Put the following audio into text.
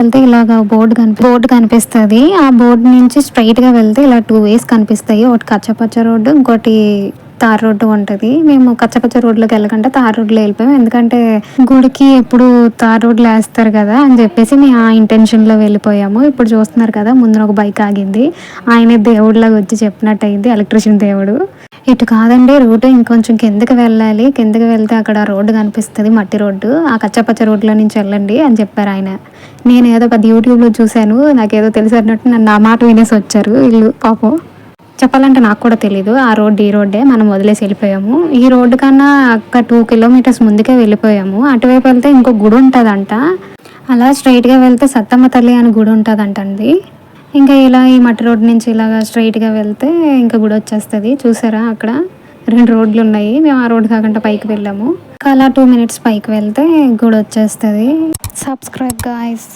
వెళ్తే ఇలాగ బోర్డు కనిపిస్తుంది. ఆ బోర్డు నుంచి స్ట్రైట్ గా వెళ్తే ఇలా 2 వేస్ కనిపిస్తాయి. ఒకటి కచ్చపచ్చ రోడ్డు, ఇంకోటి తార్ రోడ్డు ఉంటది. మేము కచ్చపచ్చ రోడ్లోకి వెళ్ళకుండా తార్ రోడ్లో వెళ్ళిపోయాం. ఎందుకంటే గుడికి ఎప్పుడు తార్ రోడ్లు వేస్తారు కదా అని చెప్పేసి మేము ఆ ఇంటెన్షన్ లో వెళ్ళిపోయాము. ఇప్పుడు చూస్తున్నారు కదా, ముందు ఒక బైక్ ఆగింది. ఆయనే దేవుడిలాగా వచ్చి చెప్పినట్టు అయింది, ఎలక్ట్రిషియన్ దేవుడు. ఇటు కాదండి రూట్, ఇంకొంచెం కిందకి వెళ్ళాలి. కిందకి వెళ్తే అక్కడ రోడ్డు కనిపిస్తుంది, మట్టి రోడ్డు. ఆ కచ్చపచ్చ రోడ్లో నుంచి వెళ్ళండి అని చెప్పారు ఆయన. నేను ఏదో పెద్ద యూట్యూబ్లో చూశాను, నాకేదో తెలిసి అన్నట్టు నన్ను నా మాట వినేసి వచ్చారు వీళ్ళు పాపం. చెప్పాలంటే నాకు కూడా తెలీదు ఆ రోడ్డు ఈ రోడ్డే, మనం వదిలేసి వెళ్ళిపోయాము. ఈ రోడ్డు కన్నా ఒక 2 కిలోమీటర్స్ ముందుకే వెళ్ళిపోయాము. అటువైపు వెళ్తే ఇంకో గుడి ఉంటుందంట. అలా స్ట్రైట్గా వెళ్తే సత్తమ్మ తల్లి అని గుడి ఉంటుందంటండి. ఇంకా ఇలా ఈ మట్టి రోడ్డు నుంచి ఇలాగ స్ట్రైట్గా వెళ్తే ఇంకా గుడి వచ్చేస్తుంది. చూసారా అక్కడ 2 రోడ్లు ఉన్నాయి. మేము ఆ రోడ్డు కాకుండా పైకి వెళ్ళాము. అలా 2 మినిట్స్ పైకి వెళ్తే గుడి వచ్చేస్తుంది. Subscribe guys.